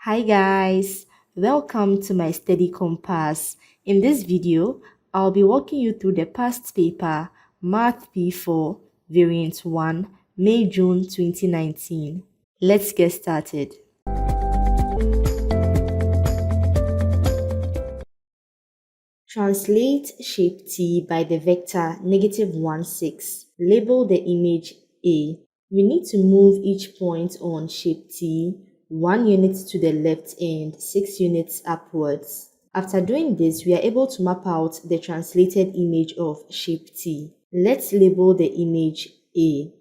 Hi guys, welcome to my study compass. In this video, I'll be walking you through the past paper Math P4 Variant 1 May-June 2019. Let's get started. Translate shape T by the vector -1, 6. Label the image A. We need to move each point on shape T 1 unit to the left and 6 units upwards. After doing this, we are able to map out the translated image of shape T. Let's label the image A.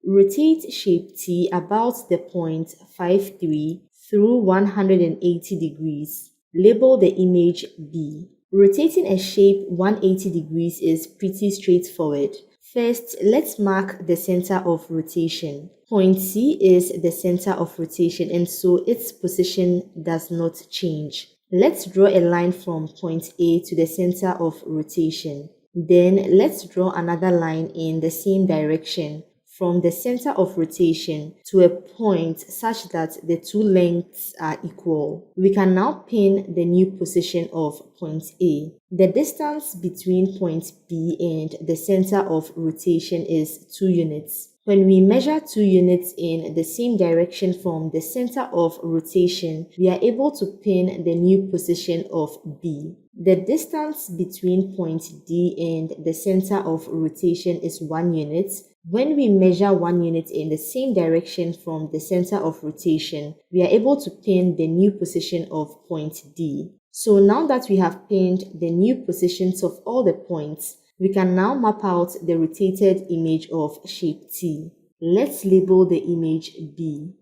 Rotate shape T about the point 53 through 180 degrees. Label the image B. Rotating a shape 180 degrees is pretty straightforward. First, let's mark the center of rotation. Point C is the center of rotation and so its position does not change. Let's draw a line from point A to the center of rotation. Then let's draw another line in the same direction from the center of rotation to a point such that the two lengths are equal. We can now pin the new position of point A. The distance between point B and the center of rotation is 2 units. When we measure 2 units in the same direction from the center of rotation, we are able to pin the new position of B. The distance between point D and the center of rotation is 1 unit. When we measure 1 unit in the same direction from the center of rotation, we are able to pin the new position of point D. So now that we have pinned the new positions of all the points, we can now map out the rotated image of shape T. Let's label the image B.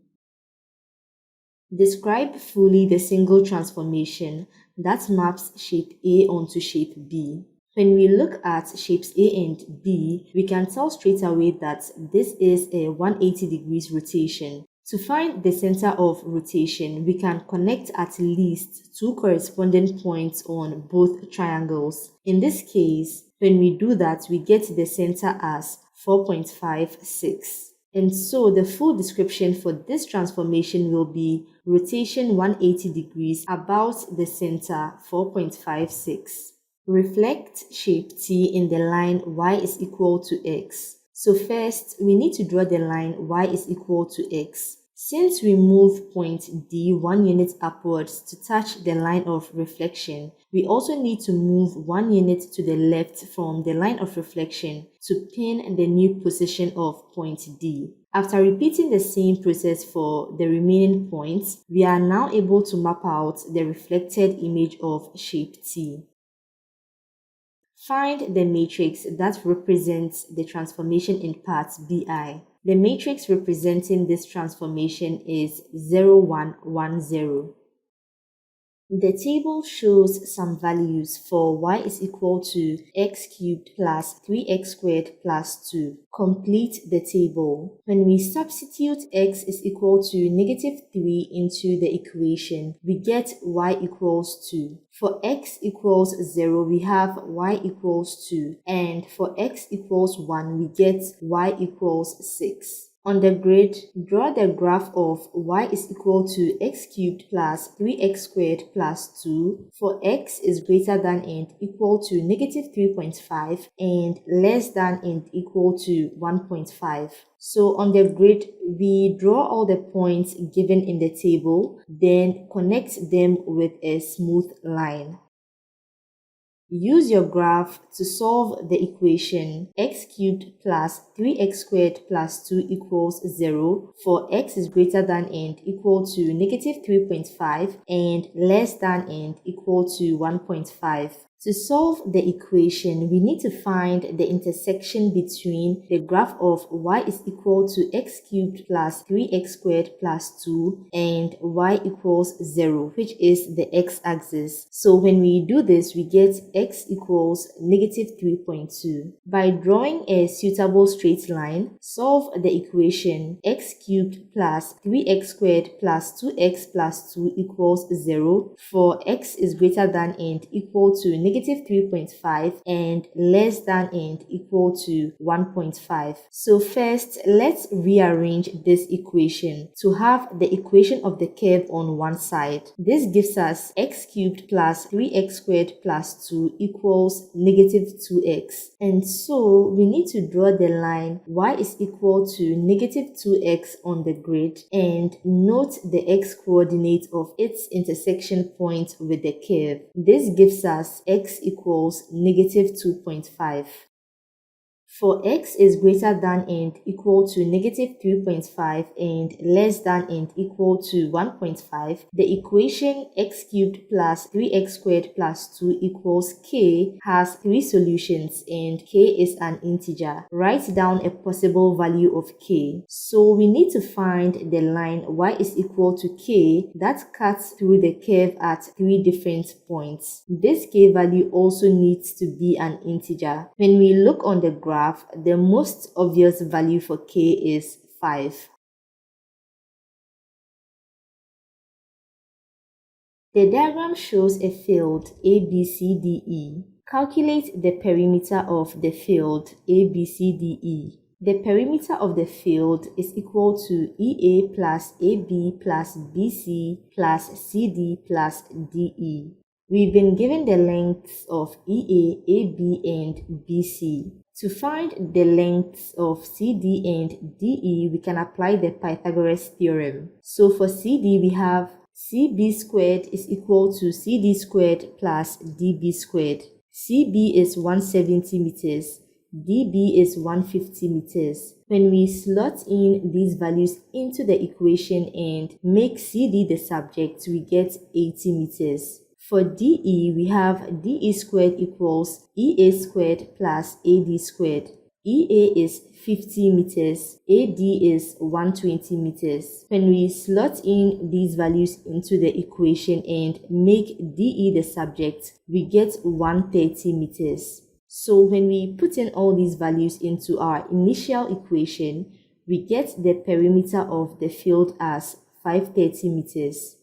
Describe fully the single transformation that maps shape A onto shape B. When we look at shapes A and B, we can tell straight away that this is a 180 degrees rotation. To find the center of rotation, we can connect at least 2 corresponding points on both triangles. In this case, when we do that, we get the center as 4.56. And so the full description for this transformation will be rotation 180 degrees about the center 4.56. Reflect shape T in the line y is equal to x. So first, we need to draw the line y is equal to x. Since we move point D 1 unit upwards to touch the line of reflection, we also need to move 1 unit to the left from the line of reflection to pin the new position of point D. After repeating the same process for the remaining points, we are now able to map out the reflected image of shape T. Find the matrix that represents the transformation in part BI. The matrix representing this transformation is 0, 1, 1, 0. The table shows some values for y is equal to x cubed plus 3x squared plus 2. Complete the table. When we substitute x is equal to -3 into the equation, we get y equals 2. For x equals 0, we have y equals 2. And for x equals 1, we get y equals 6. On the grid, draw the graph of y is equal to x cubed plus 3x squared plus 2 for x is greater than and equal to -3.5 and less than and equal to 1.5. So on the grid, we draw all the points given in the table, then connect them with a smooth line. Use your graph to solve the equation x cubed plus 3x squared plus 2 equals 0 for x is greater than and equal to -3.5 and less than and equal to 1.5. To solve the equation, we need to find the intersection between the graph of y is equal to x cubed plus 3x squared plus 2 and y equals 0, which is the x-axis. So when we do this, we get x equals -3.2. By drawing a suitable straight line, solve the equation x cubed plus 3x squared plus 2x plus 2 equals 0 for x is greater than and equal to negative 3.5 and less than and equal to 1.5. So first, let's rearrange this equation to have the equation of the curve on one side. This gives us x cubed plus 3x squared plus 2 equals negative 2x. And so we need to draw the line y is equal to negative 2x on the grid and note the x coordinate of its intersection point with the curve. This gives us x equals negative 2.5. For x is greater than and equal to negative 3.5 and less than and equal to 1.5, the equation x cubed plus 3x squared plus 2 equals k has three solutions and k is an integer. Write down a possible value of k. So we need to find the line y is equal to k that cuts through the curve at three different points. This k value also needs to be an integer. When we look on the graph, the most obvious value for k is 5. The diagram shows a field ABCDE. Calculate the perimeter of the field ABCDE. The perimeter of the field is equal to EA plus AB plus BC plus CD plus DE. We've been given the lengths of EA, AB, and BC. To find the lengths of CD and DE, we can apply the Pythagoras theorem. So for CD, we have CB squared is equal to CD squared plus DB squared. CB is 170 meters. DB is 150 meters. When we slot in these values into the equation and make CD the subject, we get 80 meters. For DE, we have DE squared equals EA squared plus AD squared. EA is 50 meters, AD is 120 meters. When we slot in these values into the equation and make DE the subject, we get 130 meters. So when we put in all these values into our initial equation, we get the perimeter of the field as 530 meters.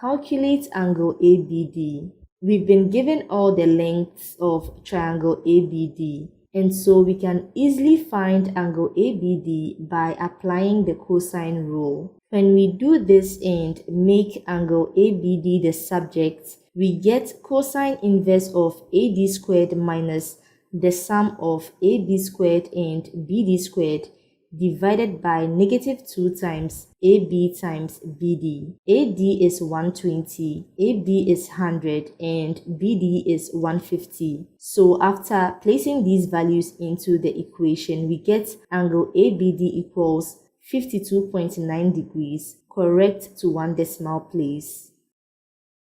Calculate angle ABD. We've been given all the lengths of triangle ABD, and so we can easily find angle ABD by applying the cosine rule. When we do this and make angle ABD the subject, we get cosine inverse of AD squared minus the sum of AB squared and BD squared divided by negative 2 times AB times BD. AD is 120, AB is 100, and BD is 150. So after placing these values into the equation, we get angle ABD equals 52.9 degrees, correct to one decimal place.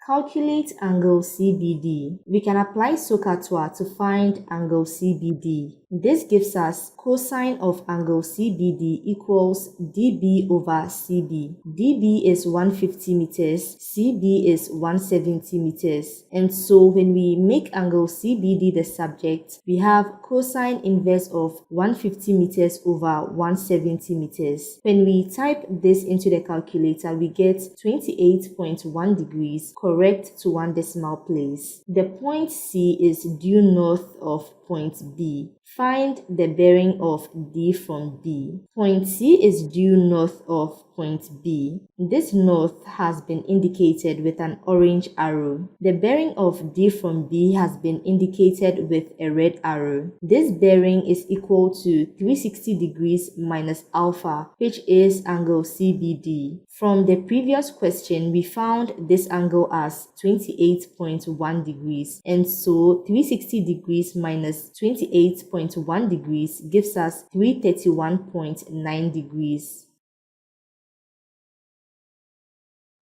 Calculate angle CBD. We can apply SOHCAHTOA to find angle CBD. This gives us cosine of angle CBD equals DB over CB. DB is 150 meters, CB is 170 meters. And so when we make angle CBD the subject, we have cosine inverse of 150 meters over 170 meters. When we type this into the calculator, we get 28.1 degrees, correct to one decimal place. The point C is due north of point B. Find the bearing of D from B. Point C is due north of point B. This north has been indicated with an orange arrow. The bearing of D from B has been indicated with a red arrow. This bearing is equal to 360 degrees minus alpha, which is angle CBD. From the previous question, we found this angle as 28.1 degrees, and so 360 degrees minus 28.1 degrees gives us 331.9 degrees.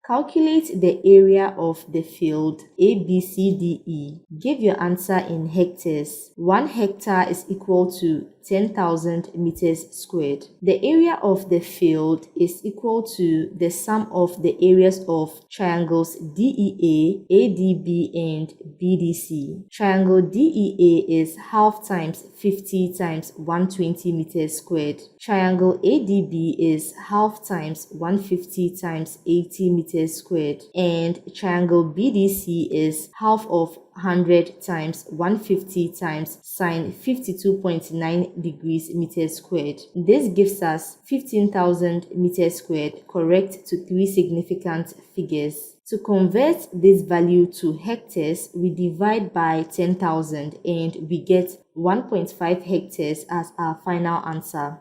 Calculate the area of the field ABCDE. Give your answer in hectares. 1 hectare is equal to 10,000 meters squared. The area of the field is equal to the sum of the areas of triangles DEA, ADB, and BDC. Triangle DEA is half times 50 times 120 meters squared. Triangle ADB is half times 150 times 80 meters squared. And triangle BDC is half of 100 times 150 times sine 52.9 degrees meters squared. This gives us 15,000 meters squared, correct to 3 significant figures. To convert this value to hectares, we divide by 10,000 and we get 1.5 hectares as our final answer.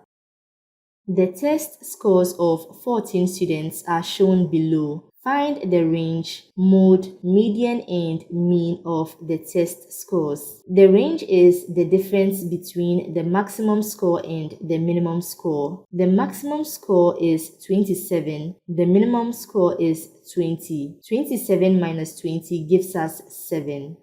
The test scores of 14 students are shown below. Find the range, mode, median, and mean of the test scores. The range is the difference between the maximum score and the minimum score. The maximum score is 27. The minimum score is 20. 27 minus 20 gives us 7.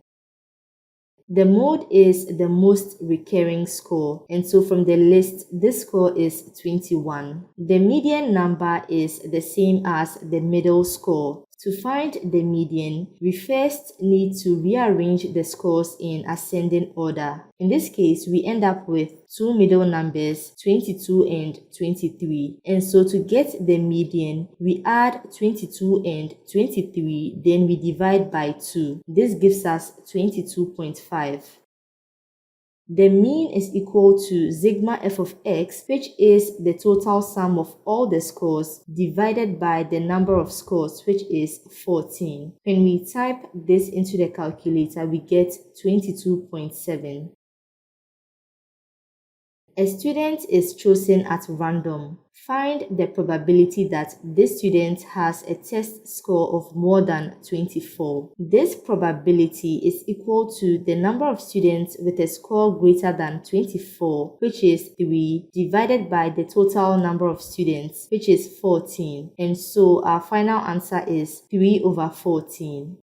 The mode is the most recurring score, and so from the list, this score is 21. The median number is the same as the middle score. To find the median, we first need to rearrange the scores in ascending order. In this case, we end up with two middle numbers, 22 and 23. And so to get the median, we add 22 and 23, then we divide by 2. This gives us 22.5. The mean is equal to sigma f of x, which is the total sum of all the scores divided by the number of scores, which is 14. When we type this into the calculator, we get 22.7. A student is chosen at random. Find the probability that this student has a test score of more than 24. This probability is equal to the number of students with a score greater than 24, which is 3, divided by the total number of students, which is 14. And so our final answer is 3 over 14.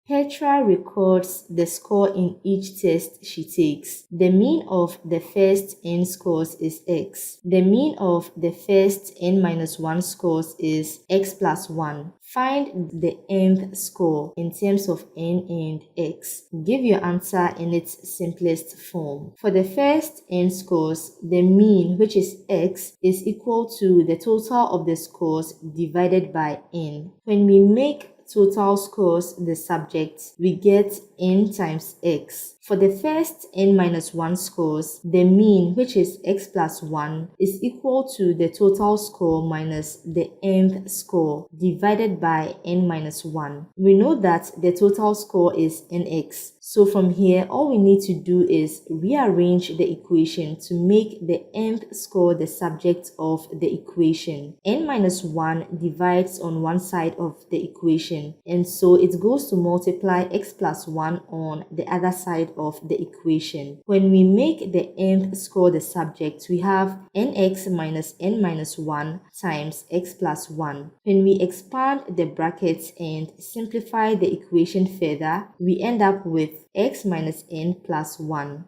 Petra records the score in each test she takes. The mean of the first n scores is x. The mean of the first n-1 scores is x plus 1. Find the nth score in terms of n and x. Give your answer in its simplest form. For the first n scores, the mean, which is x, is equal to the total of the scores divided by n. When we make total scores the subject, we get n times x. For the first n-1 scores, the mean, which is x plus 1, is equal to the total score minus the nth score divided by n-1. We know that the total score is nx. So from here, all we need to do is rearrange the equation to make the nth score the subject of the equation. n-1 divides on one side of the equation, and so it goes to multiply x plus 1 on the other side of the equation. When we make the nth score the subject, we have nx minus n-1 times x plus 1. When we expand the brackets and simplify the equation further, we end up with x minus n plus 1.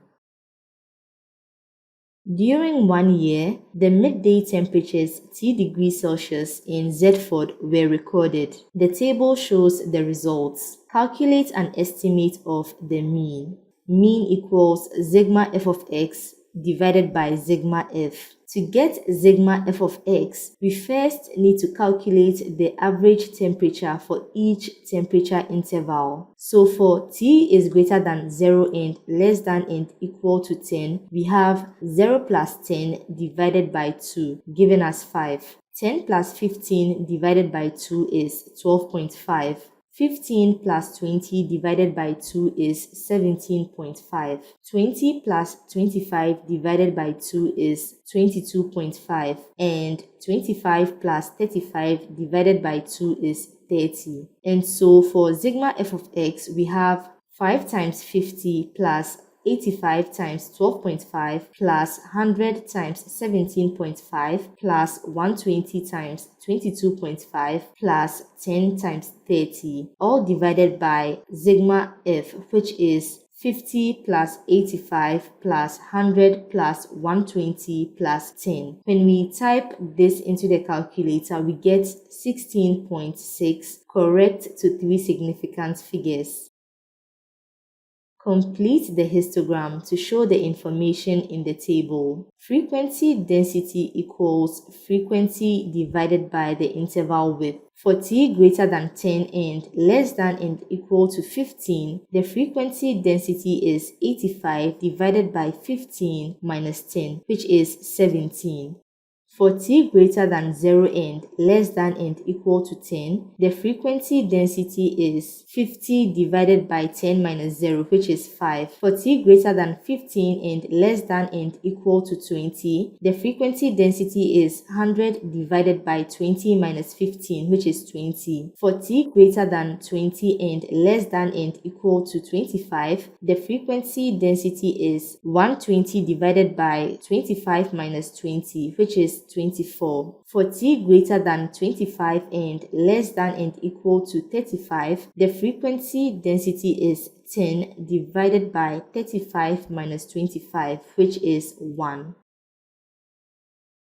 During 1 year, the midday temperatures T degrees Celsius in Zedford were recorded. The table shows the results. Calculate an estimate of the mean. Mean equals sigma f of x divided by sigma f. To get sigma f of x, we first need to calculate the average temperature for each temperature interval. So for T is greater than 0 and less than and equal to 10, we have 0 plus 10 divided by 2, giving us 5. 10 plus 15 divided by 2 is 12.5. 15 plus 20 divided by 2 is 17.5. 20 plus 25 divided by 2 is 22.5. And 25 plus 35 divided by 2 is 30. And so for sigma f of x, we have 5 times 50 plus 85 times 12.5 plus 100 times 17.5 plus 120 times 22.5 plus 10 times 30, all divided by sigma f, which is 50 plus 85 plus 100 plus 120 plus 10. When we type this into the calculator, we get 16.6, correct to 3 significant figures. Complete the histogram to show the information in the table. Frequency density equals frequency divided by the interval width. For t greater than 10 and less than and equal to 15, the frequency density is 85 divided by 15 minus 10, which is 17. For t greater than 0 and less than and equal to 10, the frequency density is 50 divided by 10 minus 0, which is 5. For t greater than 15 and less than and equal to 20, the frequency density is 100 divided by 20 minus 15, which is 20. For t greater than 20 and less than and equal to 25, the frequency density is 120 divided by 25 minus 20, which is 24. For t greater than 25 and less than and equal to 35, the frequency density is 10 divided by 35 minus 25, which is 1.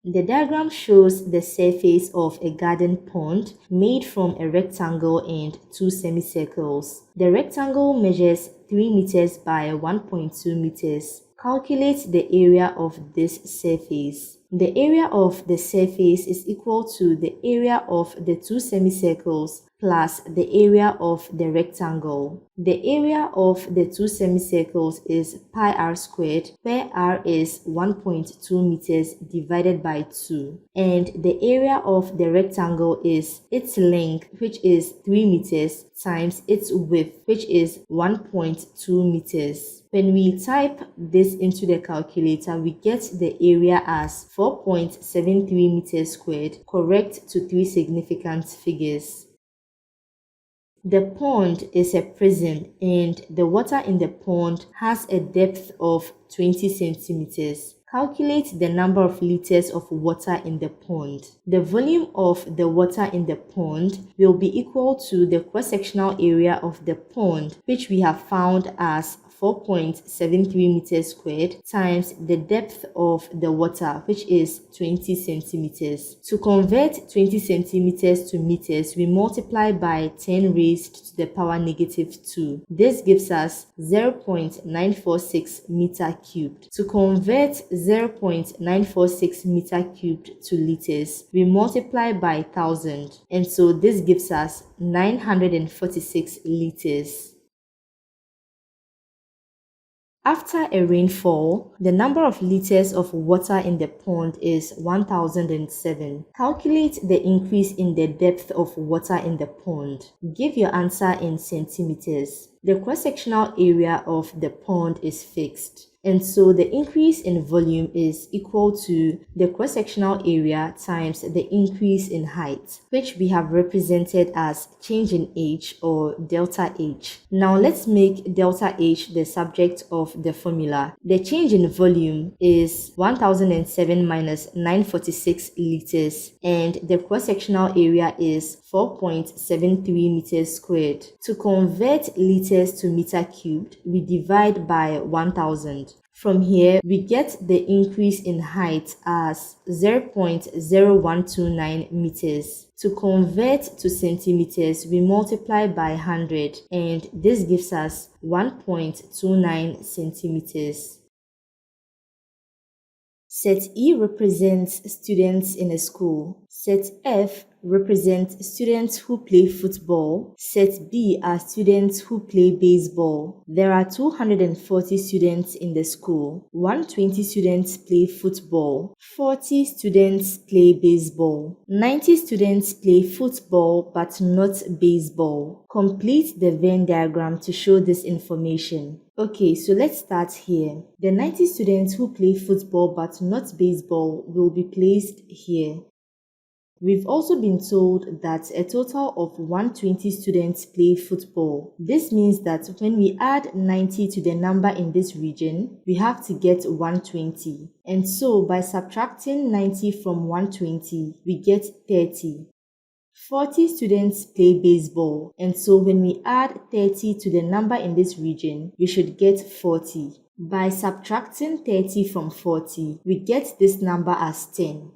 The diagram shows the surface of a garden pond made from a rectangle and two semicircles. The rectangle measures 3 meters by 1.2 meters. Calculate the area of this surface. The area of the surface is equal to the area of the two semicircles plus the area of the rectangle. The area of the two semicircles is pi r squared, where r is 1.2 meters divided by 2. And the area of the rectangle is its length, which is 3 meters, times its width, which is 1.2 meters. When we type this into the calculator, we get the area as 4.73 meters squared, correct to 3 significant figures. The pond is a prison and the water in the pond has a depth of 20 centimeters. Calculate the number of liters of water in the pond. The volume of the water in the pond will be equal to the cross-sectional area of the pond, which we have found as 4.73 meters squared, times the depth of the water, which is 20 centimeters. To convert 20 centimeters to meters, we multiply by 10 raised to the power negative 2. This gives us 0.946 meter cubed. To convert 0.946 meter cubed to liters, we multiply by 1000, and so this gives us 946 liters. After a rainfall, the number of liters of water in the pond is 1007. Calculate the increase in the depth of water in the pond. Give your answer in centimeters. The cross-sectional area of the pond is fixed, and so the increase in volume is equal to the cross-sectional area times the increase in height, which we have represented as change in h, or delta h. Now let's make delta h the subject of the formula. The change in volume is 1007 minus 946 liters, and the cross-sectional area is 4.73 meters squared. To convert liters to meter cubed, we divide by 1000. From here, we get the increase in height as 0.0129 meters. To convert to centimeters, we multiply by 100, and this gives us 1.29 centimeters. Set E represents students in a school. Set F represents students who play football. Set B are students who play baseball. There are 240 students in the school. 120 students play football. 40 students play baseball. 90 students play football but not baseball. Complete the Venn diagram to show this information. Okay, so let's start here. The 90 students who play football but not baseball will be placed here. We've also been told that a total of 120 students play football. This means that when we add 90 to the number in this region, we have to get 120. And so by subtracting 90 from 120, we get 30. 40 students play baseball, and so when we add 30 to the number in this region, we should get 40. By subtracting 30 from 40, we get this number as 10.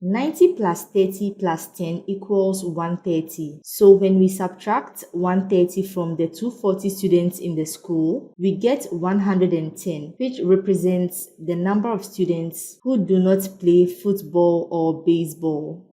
90 plus 30 plus 10 equals 130. So when we subtract 130 from the 240 students in the school, we get 110, which represents the number of students who do not play football or baseball.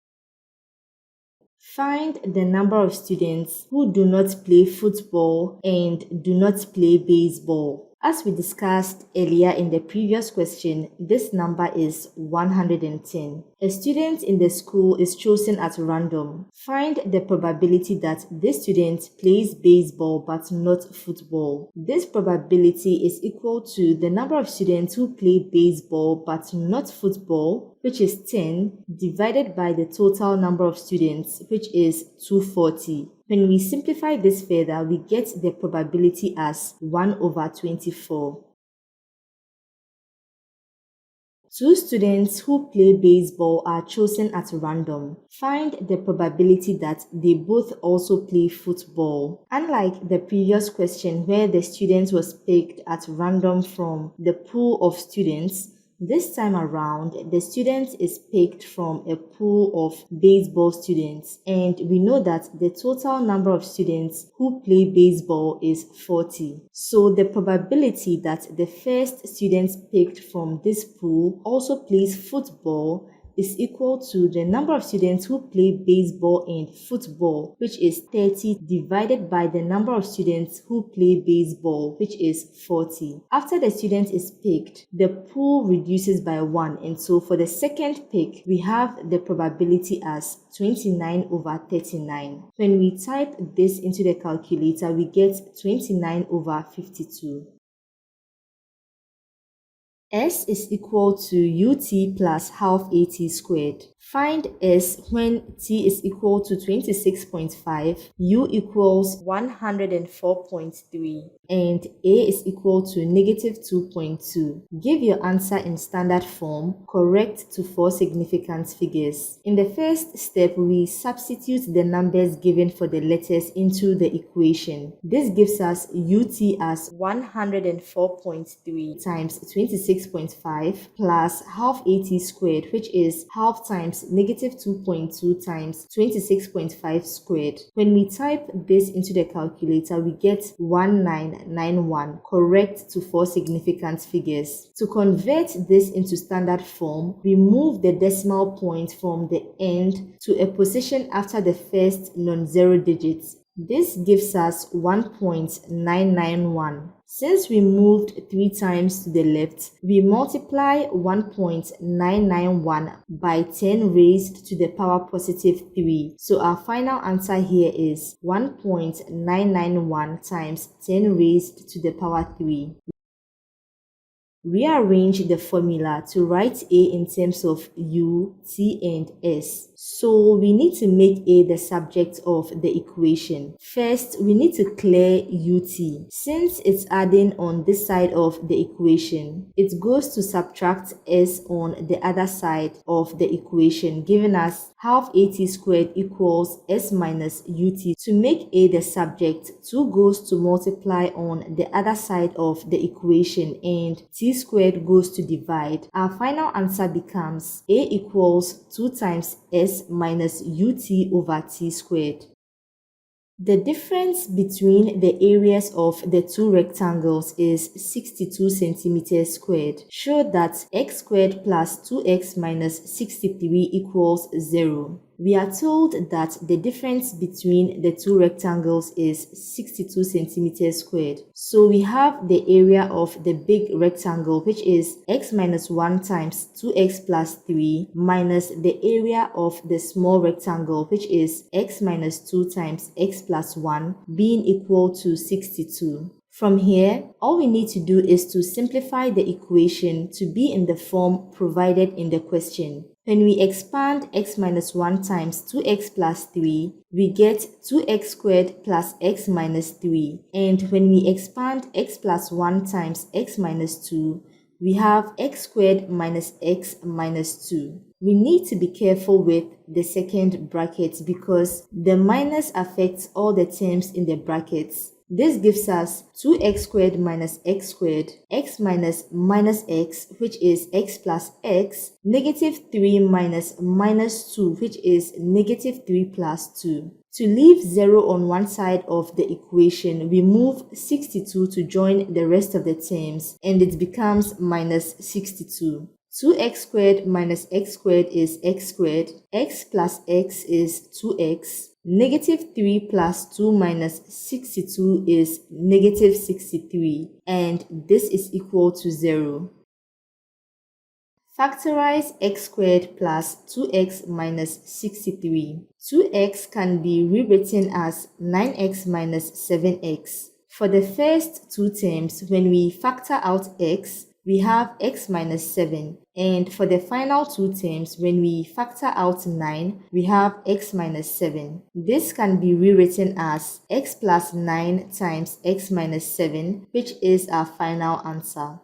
Find the number of students who do not play football and do not play baseball. As we discussed earlier in the previous question, this number is 110. A student in the school is chosen at random. Find the probability that this student plays baseball but not football. This probability is equal to the number of students who play baseball but not football, which is 10, divided by the total number of students, which is 240. When we simplify this further, we get the probability as 1/24. Two students who play baseball are chosen at random. Find the probability that they both also play football. Unlike the previous question where the student was picked at random from the pool of students, this time around, the student is picked from a pool of baseball students, and we know that the total number of students who play baseball is 40. So the probability that the first student picked from this pool also plays football is equal to the number of students who play baseball and football, which is 30, divided by the number of students who play baseball, which is 40. After the student is picked, the pool reduces by 1, and so for the second pick, we have the probability as 29/39. When we type this into the calculator, we get 29/52. S is equal to UT plus half AT squared. Find S when T is equal to 26.5, U equals 104.3, and A is equal to -2.2. Give your answer in standard form, correct to 4 significant figures. In the first step, we substitute the numbers given for the letters into the equation. This gives us UT as 104.3 times 26.5 plus half AT squared, which is half times -2.2 times 26.5 squared. When we type this into the calculator, we get 1991, correct to 4 significant figures. To convert this into standard form, we move the decimal point from the end to a position after the first non-zero digits. This gives us 1.991. Since we moved 3 times to the left, we multiply 1.991 by 10 raised to the power positive 3. So our final answer here is 1.991 times 10 raised to the power 3. Rearrange the formula to write A in terms of U, T, and S. So we need to make A the subject of the equation. First, we need to clear UT. Since it's adding on this side of the equation, it goes to subtract S on the other side of the equation, giving us half AT squared equals S minus UT. To make A the subject, 2 goes to multiply on the other side of the equation, and T squared goes to divide. Our final answer becomes A equals 2 times S minus UT over T squared. The difference between the areas of the two rectangles is 62 centimeters squared. Show that x squared plus 2x minus 63 equals 0. We are told that the difference between the two rectangles is 62 centimeters squared. So we have the area of the big rectangle, which is x minus 1 times 2x plus 3, minus the area of the small rectangle, which is x minus 2 times x plus 1, being equal to 62. From here, all we need to do is to simplify the equation to be in the form provided in the question. When we expand x minus 1 times 2x plus 3, we get 2x squared plus x minus 3. And when we expand x plus 1 times x minus 2, we have x squared minus x minus 2. We need to be careful with the second bracket because the minus affects all the terms in the brackets. This gives us 2x squared minus x squared, x minus minus x, which is x plus x, negative 3 minus minus 2, which is negative 3 plus 2. To leave 0 on one side of the equation, we move 62 to join the rest of the terms, and it becomes minus 62. 2x squared minus x squared is x squared, x plus x is 2x, negative 3 plus 2 minus 62 is negative 63, and this is equal to 0. Factorize x squared plus 2x minus 63. 2x can be rewritten as 9x minus 7x. For the first two terms, when we factor out x, we have x minus 7, and for the final two terms, when we factor out 9, we have x minus 7. This can be rewritten as x plus 9 times x minus 7, which is our final answer.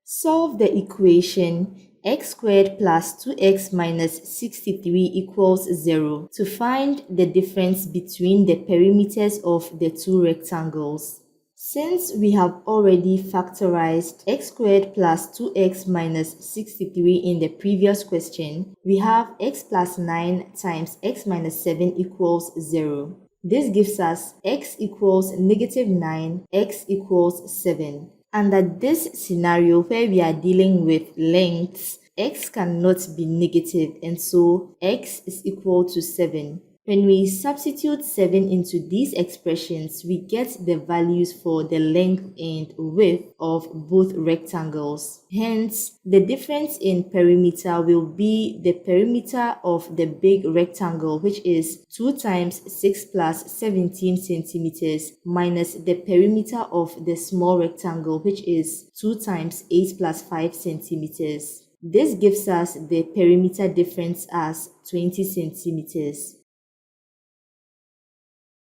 Solve the equation x squared plus 2x minus 63 equals 0 to find the difference between the perimeters of the two rectangles. Since we have already factorized x squared plus 2x minus 63 in the previous question, we have x plus 9 times x minus 7 equals 0. This gives us x equals negative 9, x equals 7. Under this scenario where we are dealing with lengths, x cannot be negative, and so x is equal to 7. When we substitute 7 into these expressions, we get the values for the length and width of both rectangles. Hence, the difference in perimeter will be the perimeter of the big rectangle, which is 2 times 6 plus 17 centimeters, minus the perimeter of the small rectangle, which is 2 times 8 plus 5 centimeters. This gives us the perimeter difference as 20 centimeters.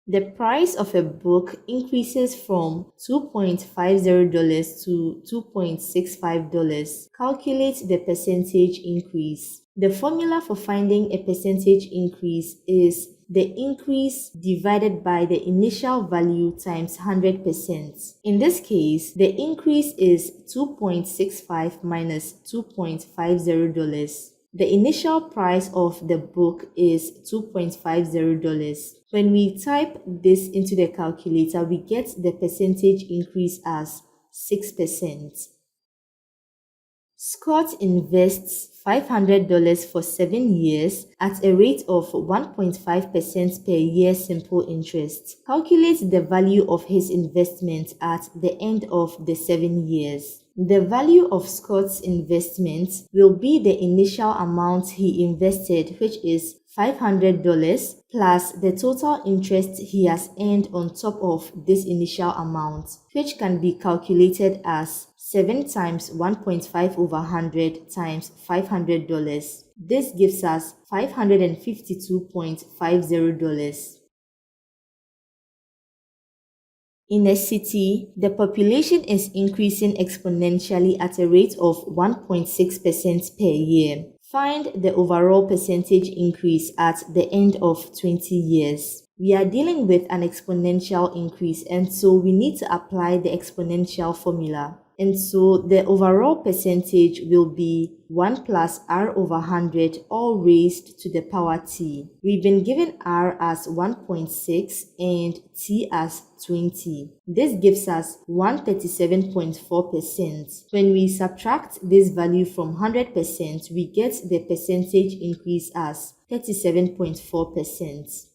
The price of a book increases from $2.50 to $2.65. Calculate the percentage increase. The formula for finding a percentage increase is the increase divided by the initial value times 100%. In this case, the increase is $2.65 minus $2.50. The initial price of the book is $2.50. When we type this into the calculator, we get the percentage increase as 6%. Scott invests $500 for 7 years at a rate of 1.5% per year simple interest. Calculate the value of his investment at the end of the 7 years. The value of Scott's investment will be the initial amount he invested, which is $500, plus the total interest he has earned on top of this initial amount, which can be calculated as 7 times 1.5 over 100 times $500. This gives us $552.50. In a city, the population is increasing exponentially at a rate of 1.6% per year. Find the overall percentage increase at the end of 20 years. We are dealing with an exponential increase, and so we need to apply the exponential formula. And so the overall percentage will be 1 plus r over 100 all raised to the power t. We've been given r as 1.6 and t as 20. This gives us 137.4%. When we subtract this value from 100%, we get the percentage increase as 37.4%.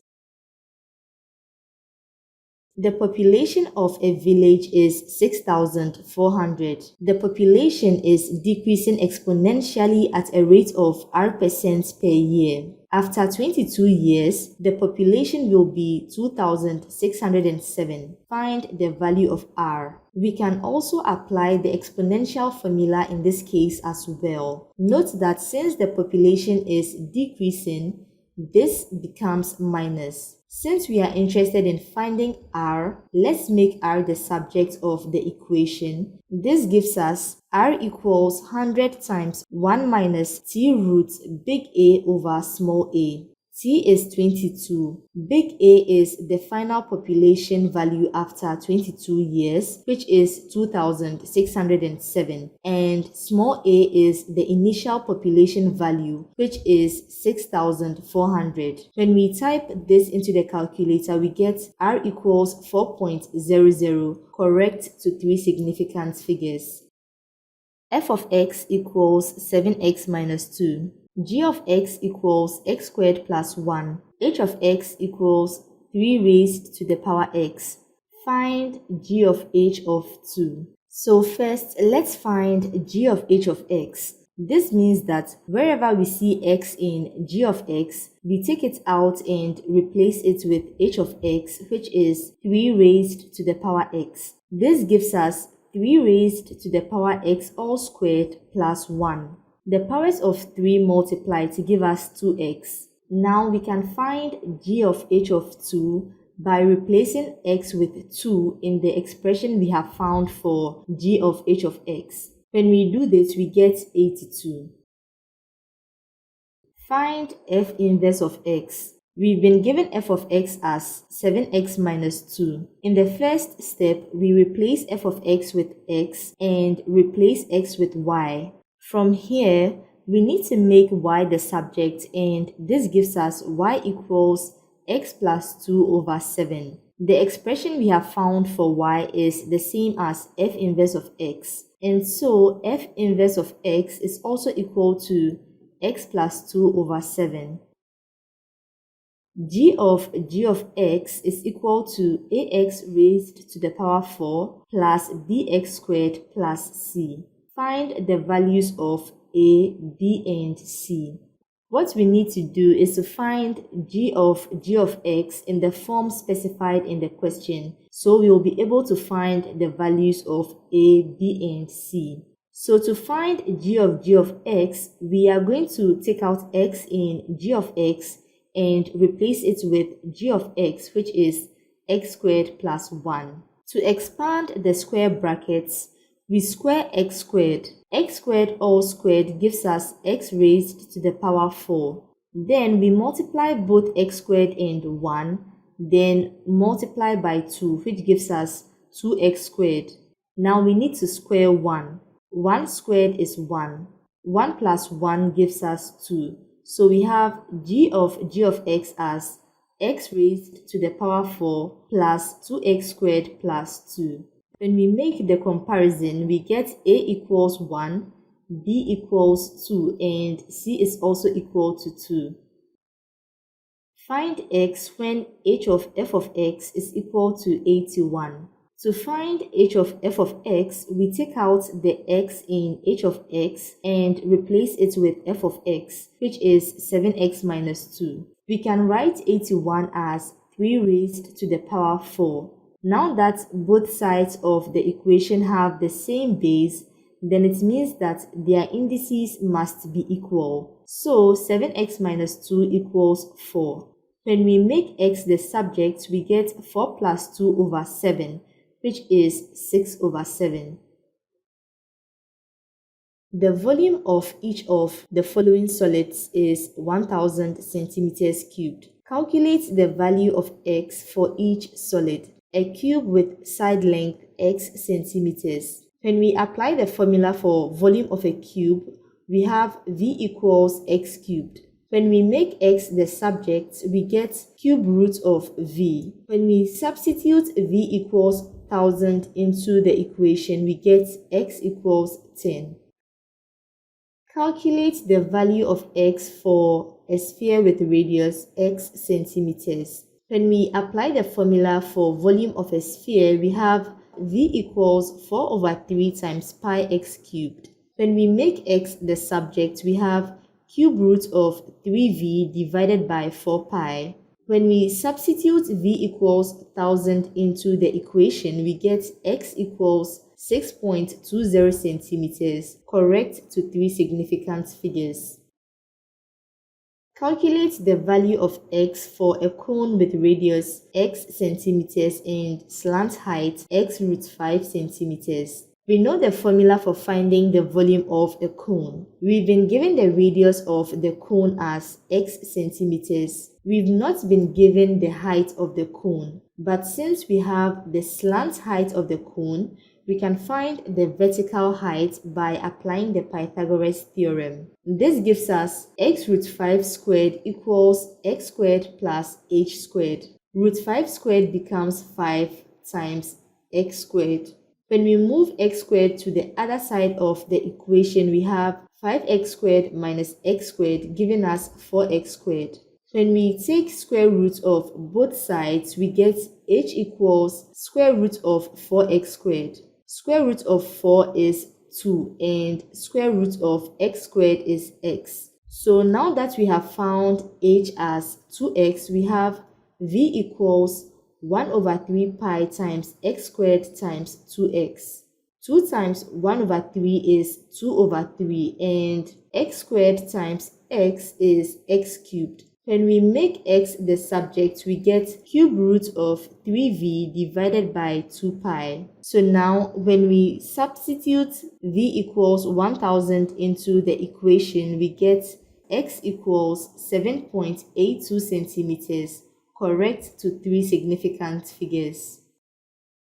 The population of a village is 6,400. The population is decreasing exponentially at a rate of r% per year. After 22 years, the population will be 2,607. Find the value of r. We can also apply the exponential formula in this case as well. Note that since the population is decreasing, this becomes minus. Since we are interested in finding r, let's make r the subject of the equation. This gives us r equals 100 times 1 minus t root big A over small a. T is 22. Big A is the final population value after 22 years, which is 2,607. And small a is the initial population value, which is 6,400. When we type this into the calculator, we get R equals 4.00, correct to 3 significant figures. F of x equals 7x minus 2. G of x equals x squared plus 1. H of x equals 3 raised to the power x. Find g of h of 2. So first, let's find g of h of x. This means that wherever we see x in g of x, we take it out and replace it with h of x, which is 3 raised to the power x. This gives us 3 raised to the power x all squared plus 1. The powers of 3 multiply to give us 2x. Now we can find g of h of 2 by replacing x with 2 in the expression we have found for g of h of x. When we do this, we get 82. Find f inverse of x. We've been given f of x as 7x minus 2. In the first step, we replace f of x with x and replace x with y. From here, we need to make y the subject, and this gives us y equals x plus 2 over 7. The expression we have found for y is the same as f inverse of x. And so f inverse of x is also equal to x plus 2 over 7. G of x is equal to ax raised to the power 4 plus bx squared plus c. Find the values of a, b, and c. What we need to do is to find g of x in the form specified in the question, so we will be able to find the values of a, b, and c. So to find g of x, we are going to take out x in g of x and replace it with g of x, which is x squared plus 1. To expand the square brackets, we square x squared. X squared all squared gives us x raised to the power 4. Then we multiply both x squared and 1, then multiply by 2, which gives us 2x squared. Now we need to square 1. 1 squared is 1. 1 plus 1 gives us 2. So we have g of x as x raised to the power 4 plus 2x squared plus 2. When we make the comparison, we get a equals 1, b equals 2, and c is also equal to 2. Find x when h of f of x is equal to 81. To find h of f of x, we take out the x in h of x and replace it with f of x, which is 7x minus 2. We can write 81 as 3 raised to the power 4. Now that both sides of the equation have the same base, then it means that their indices must be equal. So 7x minus 2 equals 4. When we make x the subject, we get 4 plus 2 over 7, which is 6 over 7. The volume of each of the following solids is 1000 centimeters cubed. Calculate the value of x for each solid. A cube with side length x centimeters. When we apply the formula for volume of a cube, we have v equals x cubed. When we make x the subject, we get cube root of v. When we substitute v equals 1000 into the equation, we get x equals 10. Calculate the value of x for a sphere with radius x centimeters. When we apply the formula for volume of a sphere, we have v equals 4 over 3 times pi x cubed. When we make x the subject, we have cube root of 3v divided by 4 pi. When we substitute v equals 1000 into the equation, we get x equals 6.20 centimeters, correct to 3 significant figures. Calculate the value of x for a cone with radius x centimeters and slant height x root 5 centimeters. We know the formula for finding the volume of a cone. We've been given the radius of the cone as x centimeters. We've not been given the height of the cone, but since we have the slant height of the cone, we can find the vertical height by applying the Pythagoras theorem. This gives us x root 5 squared equals x squared plus h squared. Root 5 squared becomes 5 times x squared. When we move x squared to the other side of the equation, we have 5x squared minus x squared giving us 4x squared. When we take square root of both sides, we get h equals square root of 4x squared. Square root of 4 is 2 and square root of x squared is x. So now that we have found h as 2x, we have v equals 1 over 3 pi times x squared times 2x. 2 times 1 over 3 is 2 over 3 and x squared times x is x cubed. When we make x the subject, we get cube root of 3v divided by 2 pi. So now when we substitute v equals 1000 into the equation, we get x equals 7.82 centimeters, correct to 3 significant figures.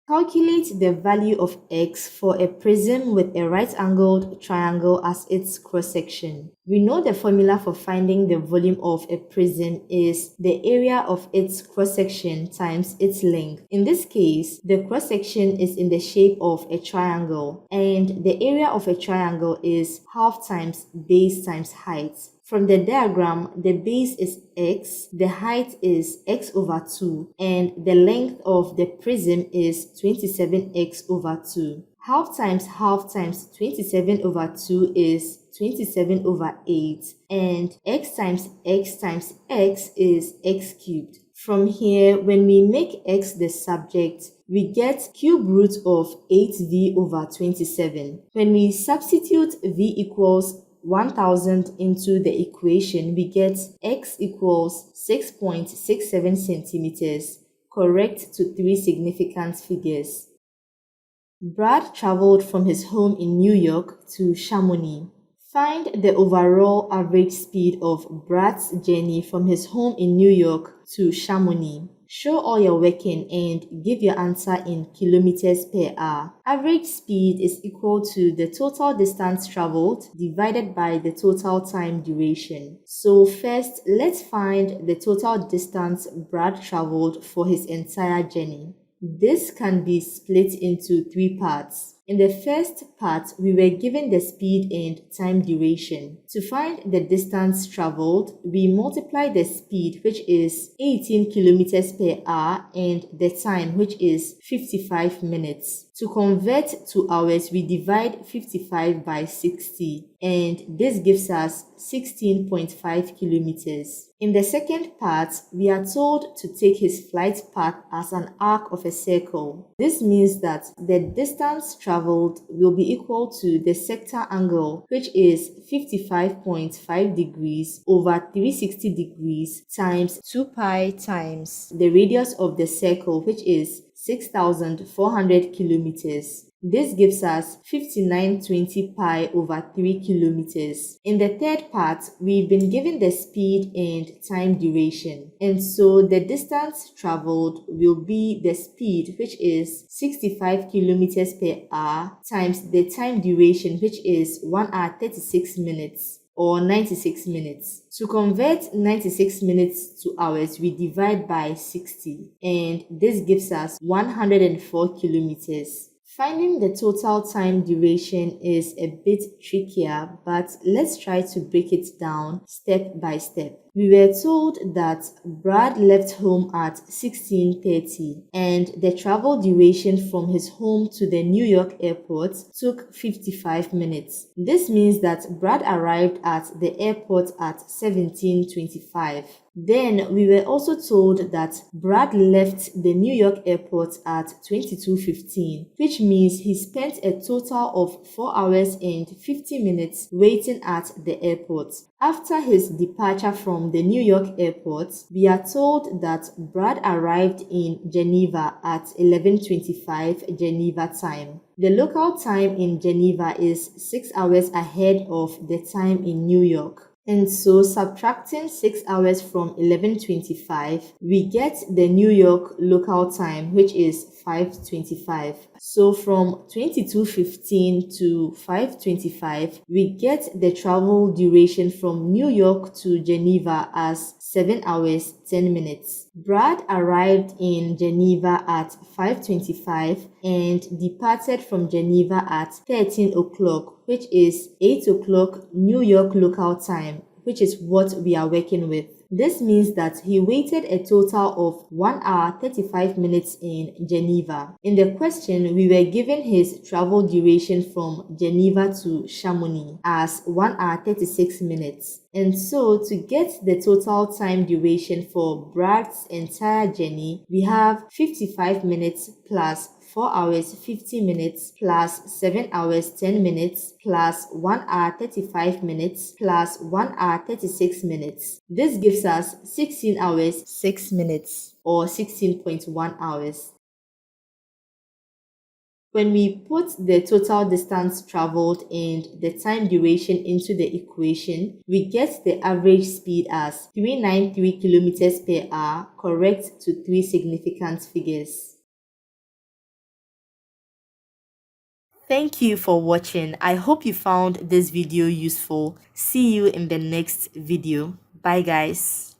Calculate the value of x for a prism with a right-angled triangle as its cross-section. We know the formula for finding the volume of a prism is the area of its cross-section times its length. In this case, the cross-section is in the shape of a triangle, and the area of a triangle is half times base times height. From the diagram, the base is x, the height is x over 2, and the length of the prism is 27x over 2. Half times 27 over 2 is 27 over 8, and x times x is x cubed. From here, when we make x the subject, we get cube root of 8v over 27. When we substitute v equals 1000 into the equation, we get x equals 6.67 centimeters, correct to 3 significant figures. Brad traveled from his home in New York to Chamonix. Find the overall average speed of Brad's journey from his home in New York to Chamonix. Show all your working and give your answer in kilometers per hour. Average speed is equal to the total distance traveled divided by the total time duration. So first, let's find the total distance Brad traveled for his entire journey. This can be split into 3 parts. In the first part, we were given the speed and time duration. To find the distance traveled, we multiply the speed, which is 18 kilometers per hour, and the time, which is 55 minutes. To convert to hours, we divide 55 by 60, and this gives us 16.5 kilometers. In the second part, we are told to take his flight path as an arc of a circle. This means that the distance traveled will be equal to the sector angle, which is 55.5 degrees over 360 degrees times 2 pi times the radius of the circle, which is 6,400 kilometers. This gives us 5920 pi over 3 kilometers. In the third part, we've been given the speed and time duration. And so the distance traveled will be the speed, which is 65 kilometers per hour, times the time duration, which is 1 hour 36 minutes. Or 96 minutes. To convert 96 minutes to hours, we divide by 60, and this gives us 104 kilometers. Finding the total time duration is a bit trickier, but let's try to break it down step by step. We were told that Brad left home at 16:30 and the travel duration from his home to the New York airport took 55 minutes. This means that Brad arrived at the airport at 17:25. Then we were also told that Brad left the New York airport at 22:15, which means he spent a total of 4 hours and 50 minutes waiting at the airport. After his departure from the New York airport, we are told that Brad arrived in Geneva at 11:25 Geneva time. The local time in Geneva is 6 hours ahead of the time in New York. And so subtracting 6 hours from 11:25, we get the New York local time, which is 5:25. So from 22:15 to 5:25, we get the travel duration from New York to Geneva as 7 hours 10 minutes. Brad arrived in Geneva at 5:25 and departed from Geneva at 13 o'clock, which is 8 o'clock New York local time, which is what we are working with. This means that he waited a total of 1 hour 35 minutes in Geneva. In the question, we were given his travel duration from Geneva to Chamonix as 1 hour 36 minutes. And so to get the total time duration for Brad's entire journey, we have 55 minutes plus 4 hours 50 minutes plus 7 hours 10 minutes plus 1 hour 35 minutes plus 1 hour 36 minutes. This gives us 16 hours 6 minutes or 16.1 hours. When we put the total distance traveled and the time duration into the equation, we get the average speed as 393 kilometers per hour, correct to 3 significant figures. Thank you for watching. I hope you found this video useful. See you in the next video. Bye guys.